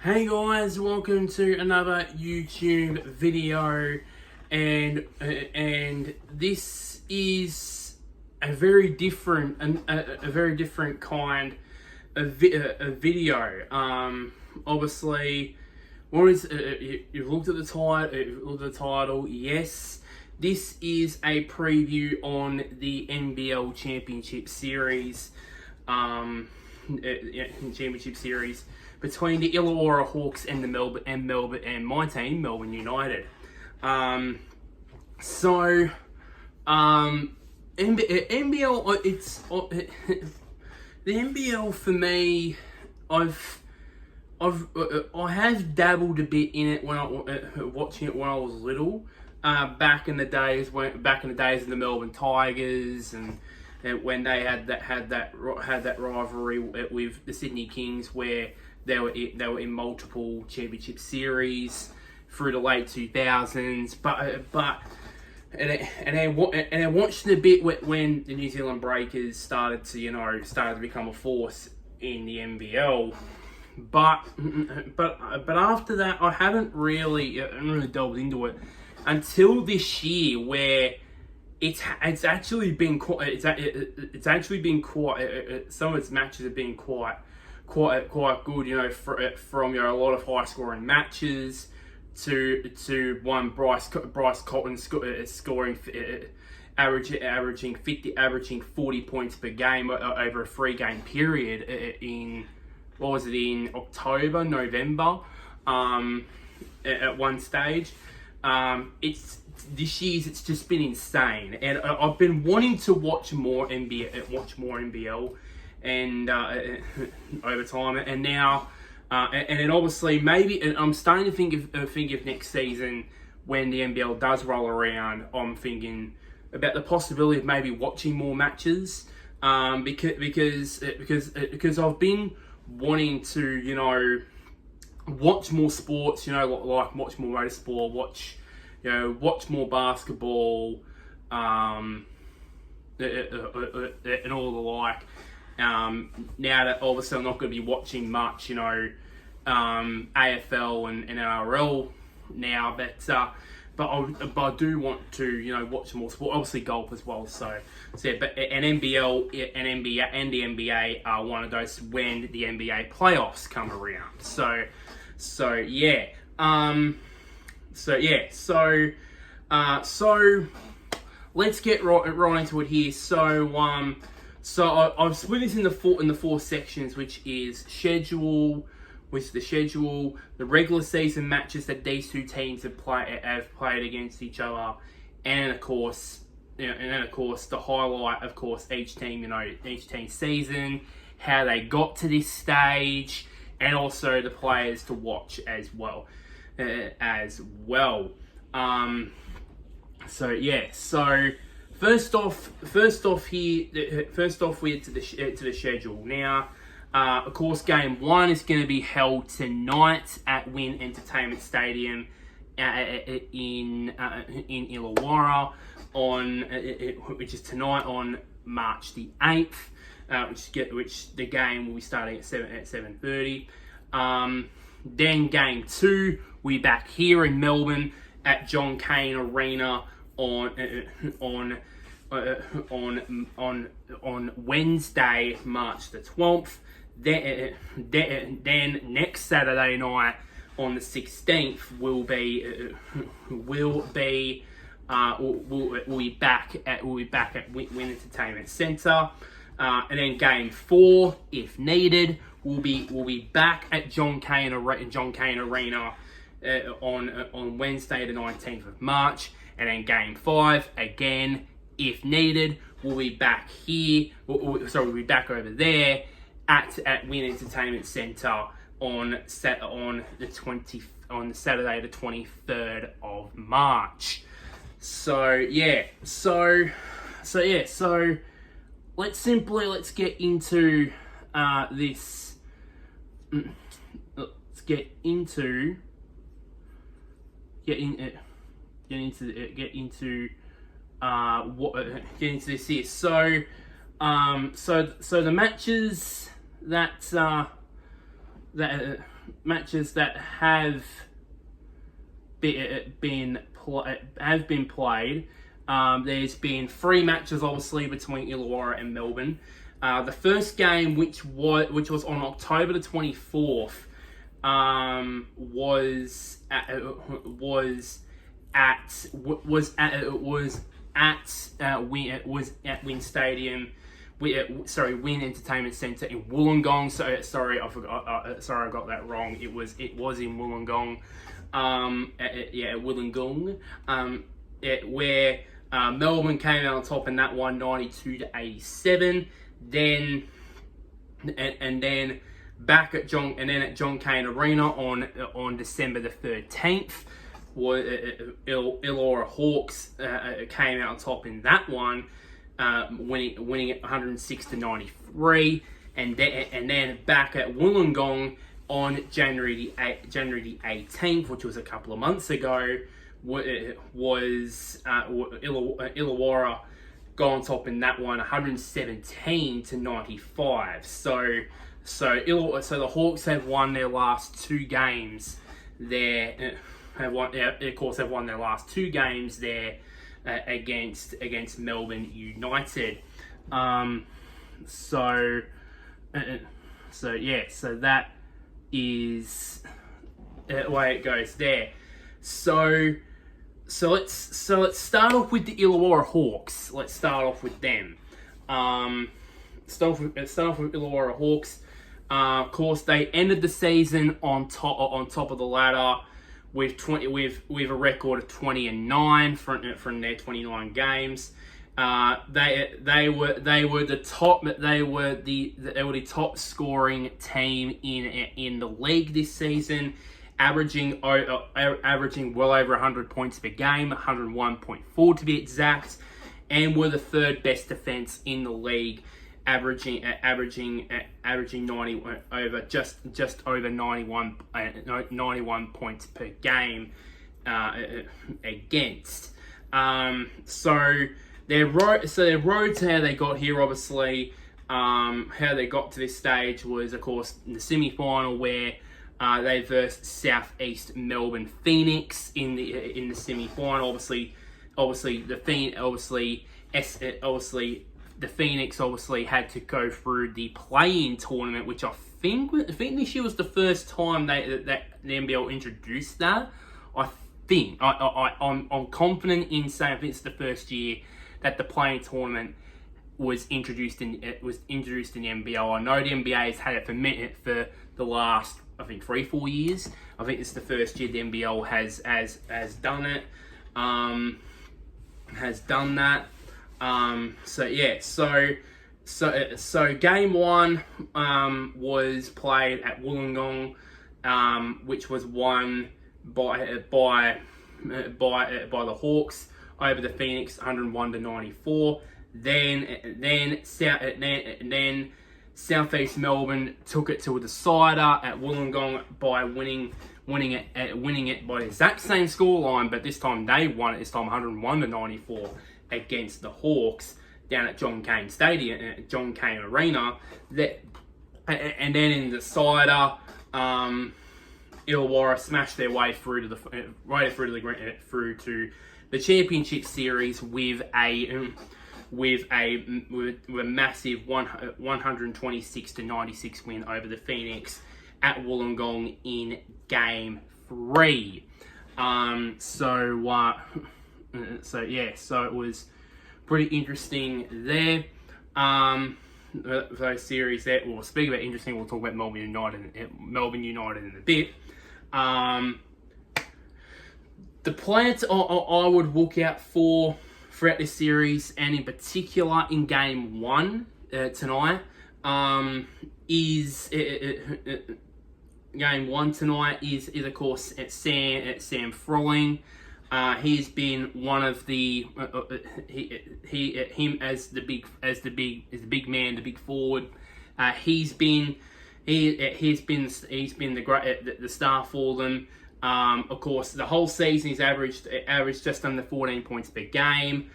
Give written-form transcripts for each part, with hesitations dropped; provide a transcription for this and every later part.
Hey guys, welcome to another YouTube video, and this is a very different kind of video. Obviously, what is you've looked at the title. Yes, this is a preview on the NBL Championship Series. Championship Series between the Illawarra Hawks and the Melbourne and my team, Melbourne United. NBL, the NBL for me. I have dabbled a bit in it when watching it when I was little. Back in the days of the Melbourne Tigers and when they had that rivalry with the Sydney Kings, where they were in multiple championship series through the late 2000s. And I watched a bit when the New Zealand Breakers started to become a force in the NBL. But after that, I haven't really delved into it until this year, where it's actually been quite. Some of its matches have been quite good. From a lot of high scoring matches to one Bryce Cotton scoring averaging 40 points per game over a 3-game period in October, November. At one stage, this year's it's just been insane, and I've been wanting to watch more NBL, and over time, and now, and then obviously maybe, and I'm starting to think of next season when the NBL does roll around. I'm thinking about the possibility of maybe watching more matches, because I've been wanting to watch more sports, like watch more motorsport, watch more basketball, and all the like. Now that obviously I'm not going to be watching much, AFL and NRL now, but I do want to, watch more sport. Obviously golf as well. So yeah, but an NBL and the NBA are one of those when the NBA playoffs come around. So yeah. So let's get right into it here. So I've split this in the four sections, which is the schedule, the regular season matches that these two teams have played against each other, and of course, the highlight, of course, each team's season, how they got to this stage, and also the players to watch as well. So first off here to the schedule. Now, of course, game 1 is going to be held tonight at Wynn Entertainment Stadium in Illawarra which is tonight on March the 8th. Which the game will be starting at 7:30. Then game 2, we're back here in Melbourne at John Cain Arena on Wednesday, March the 12th. Then next Saturday night on the 16th we'll be back at Wynn Entertainment Centre. And then game 4, if needed, we'll be back at John Cain Arena on Wednesday the 19th of March. And then game 5, again, if needed, we'll be back here. We'll be back over there at Wynn Entertainment Centre on Saturday the 23rd of March. So let's get into this. Let's get into this here. So the matches that matches that have been played. There's been 3 matches, obviously, between Illawarra and Melbourne. The first game, which was on October the 24th, was at Wynn Stadium. Wynn Entertainment Centre in Wollongong. Sorry, I forgot. Sorry, I got that wrong. It was in Wollongong. At Wollongong. Where Melbourne came out on top in that one, 92-87. Then back at John Cain Arena on December the 13th, Illawarra Hawks came out on top in that one, winning it 106-93, and then back at Wollongong on January the 18th, which was a couple of months ago, was Illawarra got on top in that one, 117-95. So the Hawks have won their last 2 games there. Have won their last 2 games there against Melbourne United. So that is the way it goes there. So let's start off with the Illawarra Hawks. Let's start off with them. Start off with Illawarra Hawks. Of course, they ended the season on top of the ladder with a record of 20-9 from their 29 games. They were the top scoring team in the league this season, averaging well over 100 points per game, 101.4 to be exact, and were the 3rd best defense in the league, averaging 90 over just over 91 points per game against. So their road to how they got here, obviously, how they got to this stage was, of course, in the semi-final where they versed Southeast Melbourne Phoenix in the semi-final. Obviously the Phoenix had to go through the play-in tournament, which I think this year was the first time that the NBL introduced that. I'm confident in saying I think it's the first year that the play-in tournament was introduced in the NBL. I know the NBA has had it for the last, I think, 3-4 years. I think it's the first year the NBL has done it. Has done that. So game 1 was played at Wollongong, which was won by the Hawks over the Phoenix, 101-94. Then Southeast Melbourne took it to a decider at Wollongong by winning it by the exact same scoreline, but this time they won it. This time 101-94 against the Hawks down at John Cain Stadium, John Cain Arena. And then in the decider, Illawarra smashed their way through to the championship series with a massive 126-96 win over the Phoenix at Wollongong in Game 3. So it was pretty interesting there. Those series there. Well, speaking about interesting, we'll talk about Melbourne United in a bit. The players I would look out for throughout this series, and in particular in Game 1 tonight, is Game 1 tonight is of course at Sam Froling. He's been one of the him as the big man, the big forward. He's been the star for them. Of course, the whole season he's averaged just under 14 points per game.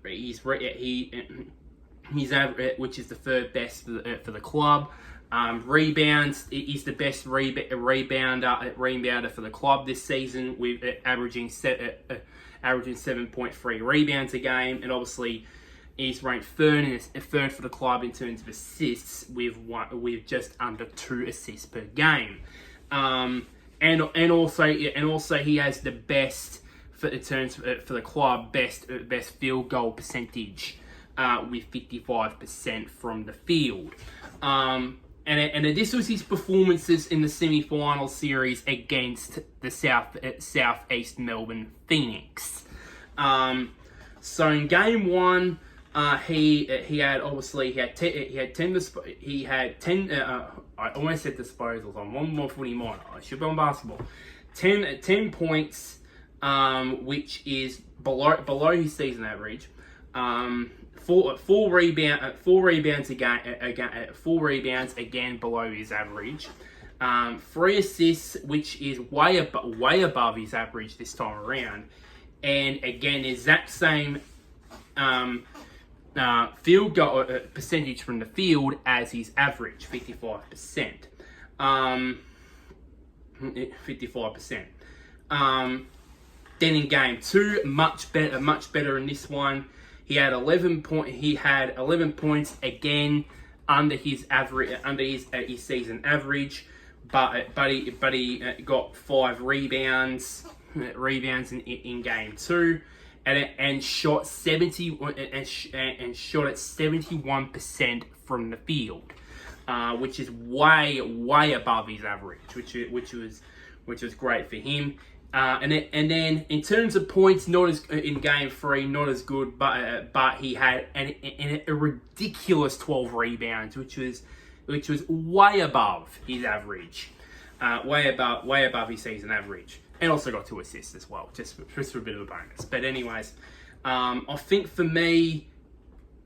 He's average, which is the 3rd best for the club. Rebounds, he's the best rebounder for the club this season, with averaging 7.3 rebounds a game, and obviously he's ranked third for the club in terms of assists, with just under 2 assists per game. And also he has the best for the club best field goal percentage, with 55% from the field. And this was his performances in the semi-final series against the Southeast Melbourne Phoenix. So in game 1, he had 10. I almost said disposals. I'm one more footy minor. I should be on basketball. 10 points, which is below his season average. Four rebounds again below his average. 3 assists, which is way above his average this time around, and again exact same field goal percentage from the field as his average, 55%. 55%. Then in game 2, much better in this one. He had 11 points again under his season average, but he got 5 rebounds in game 2, and shot at 71% from the field, which is way above his average, which was great for him. And then in terms of points, in game 3, not as good, but he had a ridiculous 12 rebounds, which was way above his average, way above his season average, and also got 2 assists as well, just for a bit of a bonus. But anyways, I think for me,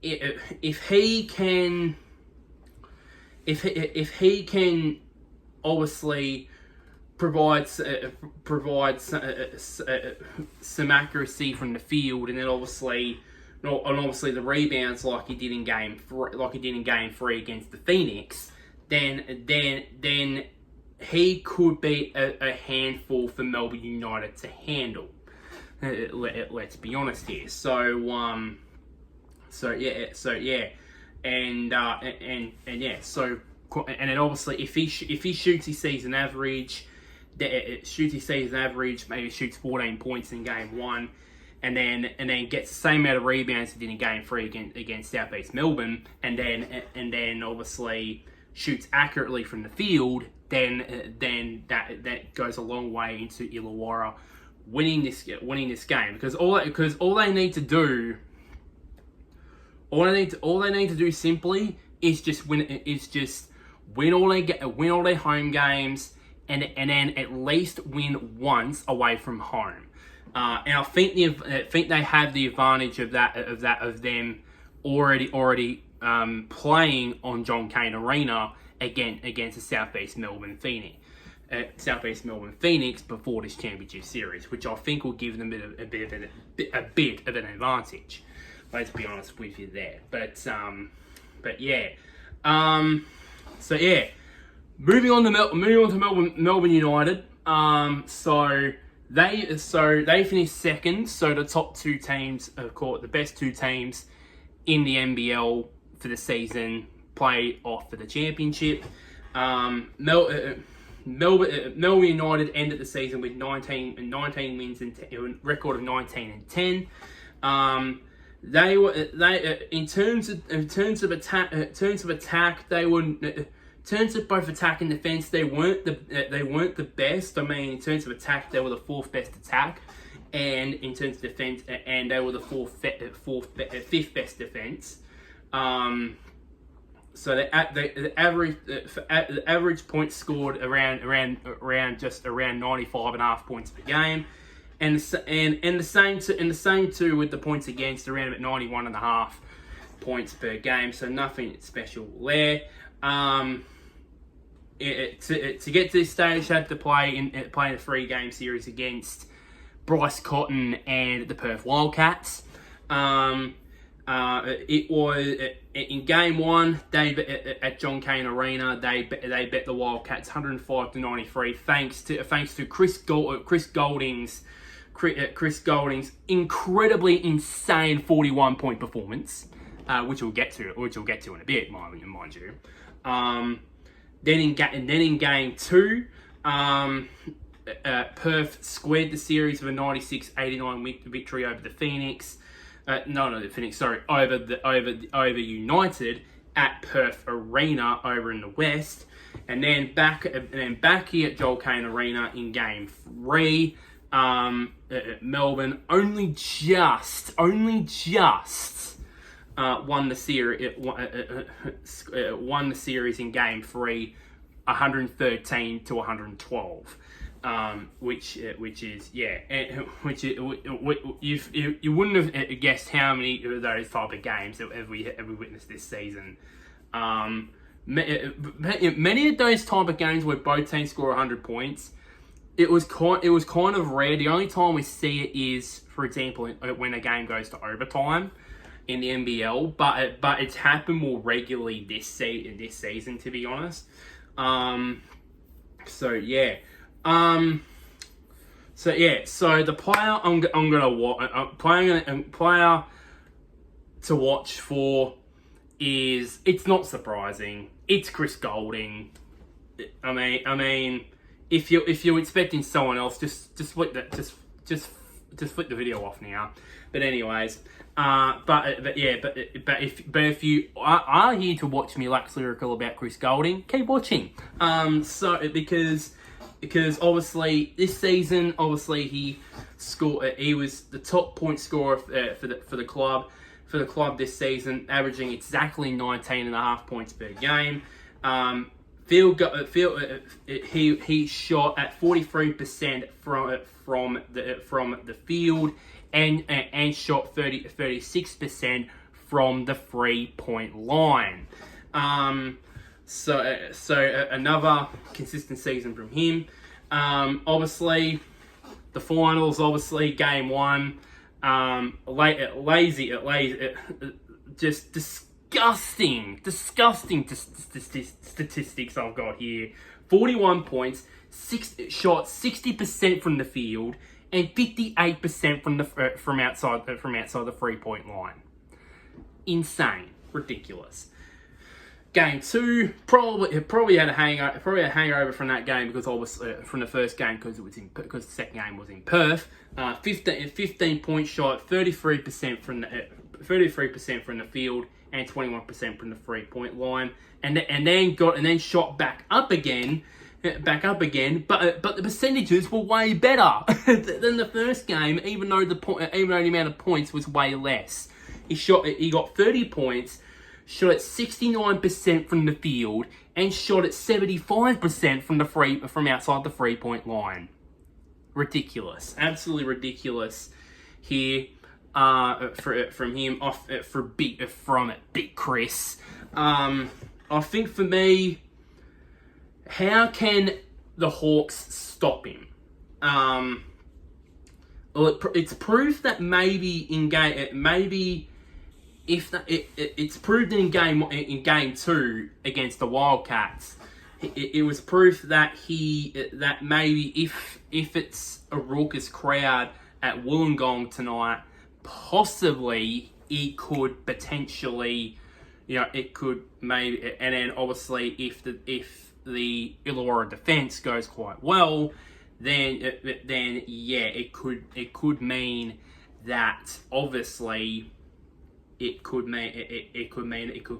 if he can obviously provides some accuracy from the field, and then obviously the rebounds like he did in game 3 against the Phoenix, then he could be a handful for Melbourne United to handle. Let's be honest here. So then obviously if he shoots his season average. Maybe shoots 14 points in game 1, and then gets the same amount of rebounds he did in game 3 against Southeast Melbourne, and then obviously shoots accurately from the field, then that goes a long way into Illawarra winning this game, because all they need to do simply is just win all their home games. And then at least win once away from home, and I think they have the advantage of them already playing on John Cain Arena against the Southeast Melbourne Phoenix before this championship series, which I think will give them a bit of an advantage. Let's be honest with you there, but yeah, so yeah. Moving on to Melbourne United. So they finished second. So the top 2 teams, of course, the best 2 teams in the NBL for the season, play off for the championship. Melbourne United ended the season with 19 wins and a record of 19-10. They in terms of attack, they were. In terms of both attack and defense, they weren't the best. I mean, in terms of attack, they were the 4th best attack, and in terms of defense, and they were the 5th best defense. So the average points scored around 95.5 points per game, and the same too with the points against, around about 91.5 points per game. So nothing special there. To get to this stage, they had to play in a 3-game series against Bryce Cotton and the Perth Wildcats. It in game one, at John Cain Arena, they bet the Wildcats 105-93, thanks to Chris Golding's incredibly insane 41-point performance, which we'll get to in a bit, mind you. Then in game two, Perth squared the series with a 96-89 victory over the Phoenix. Over United at Perth Arena over in the West, and then back here at Joel Cain Arena in game three, Melbourne only just won the series in game three, 113-112. Which is you wouldn't have guessed how many of those type of games that have we witnessed this season. Many of those type of games where both teams score 100 points, it was kind of rare. The only time we see it is, for example, when a game goes to overtime in the NBL, but it's happened more regularly this season, to be honest. So the player player to watch for is, it's not surprising, it's Chris Golding. I mean, if you're expecting someone else, just flick the video off now. But anyways, if you are here to watch me wax lyrical about Chris Golding, keep watching. Because obviously this season, he was the top point scorer for the club this season, averaging exactly 19.5 points per game. He shot at 43% from the field, and shot 36% from the 3-point line. So another consistent season from him. Obviously, the finals. Obviously, game one. Just disgusting statistics I've got here. 41 points, shot 60% from the field, and 58% from outside the 3-point line. Insane, ridiculous. Game two, probably had a hangover from that game, because obviously from the first game, because the second game was in Perth. 15 points shot, 33% from the field, and 21% from the 3-point line, and then shot back up again. But the percentages were way better than the first game, even though the amount of points was way less. He got 30 points, shot at 69% from the field, and shot at 75% from outside the 3-point line. Ridiculous, absolutely ridiculous here from him from Big Chris. I think for me, how can the Hawks stop him? It's proof that it's proved in game two against the Wildcats. It was proof that maybe if it's a raucous crowd at Wollongong tonight, possibly it could potentially, it could maybe, and then obviously if the Illawarra defense goes quite well, then it could mean that obviously it could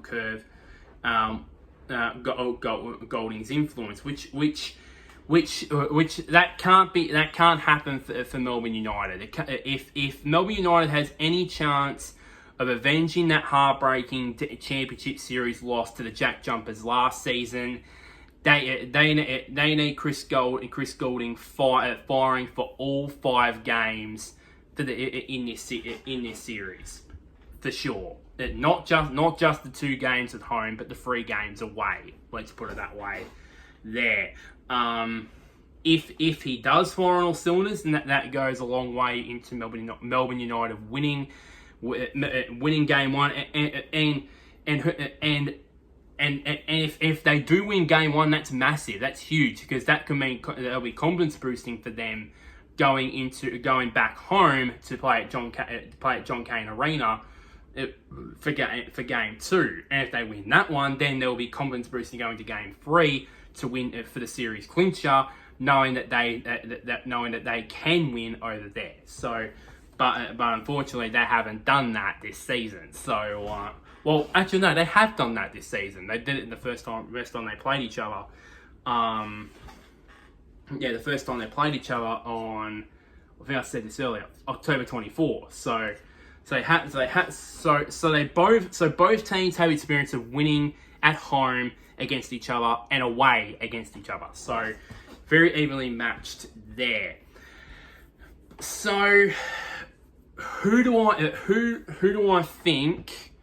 curve Golding's influence, which that can't happen for Melbourne United. If Melbourne United has any chance of avenging that heartbreaking championship series loss to the Jack Jumpers last season, they need Chris Golding firing for all 5 games in this series, for sure. Not just the 2 games at home, but the 3 games away. Let's put it that way. There. If he does fire on all cylinders, then that goes a long way into Melbourne United winning game 1, and if they do win game one, that's massive. That's huge, because that can mean that'll be confidence boosting for them going back home to play at John Cain Arena for game two. And if they win that one, then there will be confidence boosting going to game three to win for the series clincher, knowing that they can win over there. So, but unfortunately, they haven't done that this season. So, well, actually, no, they have done that this season. They did it the first time they played each other. The first time they played each other on, I think I said this earlier, October 24th. So both teams have experience of winning at home against each other and away against each other. So very evenly matched there. So who do I think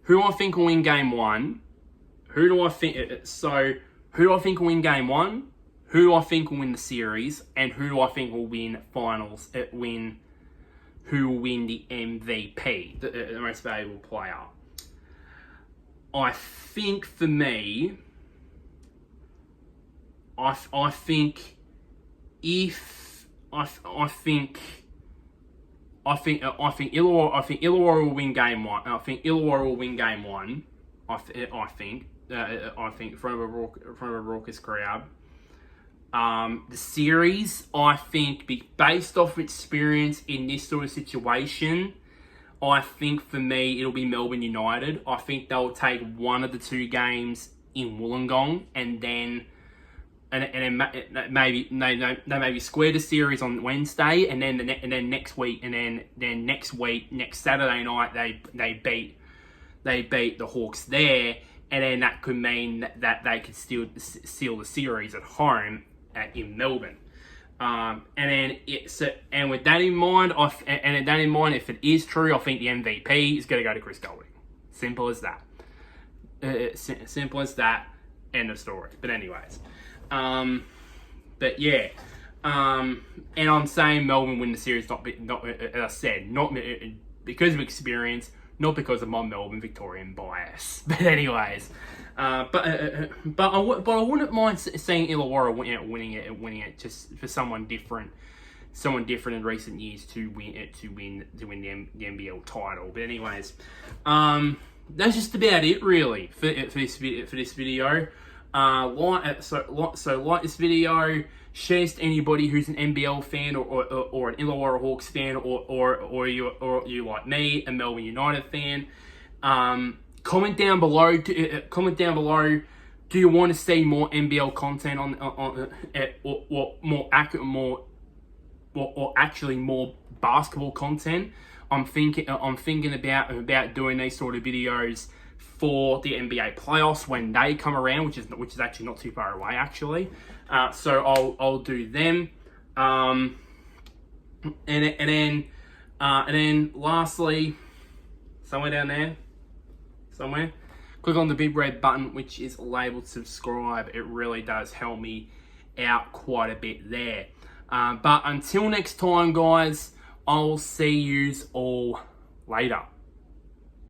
will win game one? Who do I think will win game one? Who do I think will win the series? And who do I think will win finals? Who will win the MVP, the most valuable player? I think for me, I think Illawarra will win game one. I think Illawarra will win game one. I think in front of a raucous crowd. The series, I think, based off experience in this sort of situation, I think for me it'll be Melbourne United. I think they'll take one of the two games in Wollongong, and then maybe square the series on Wednesday, and then next week, next Saturday night they beat the Hawks there, and then that could mean that they could still seal the series at home in Melbourne. And with that in mind, if it is true, I think the MVP is going to go to Chris Golding. Simple as that. Simple as that. End of story. But anyways, but yeah, and I'm saying Melbourne win the series, not as I said, not because of experience, not because of my Melbourne Victorian bias. But anyways, but I wouldn't mind seeing Illawarra winning it just for someone different in recent years to win the NBL title. But anyways, that's just about it really for this video. Like this video, share this to anybody who's an NBL fan or an Illawarra Hawks fan or you like me, a Melbourne United fan. Comment down below. Do you want to see more NBL content or actually more basketball content? I'm thinking about doing these sort of videos for the NBA playoffs when they come around, which is actually not too far away actually. So I'll do them. And then lastly, somewhere down there, click on the big red button which is labeled subscribe. It really does help me out quite a bit there. But until next time, guys, I'll see yous all later.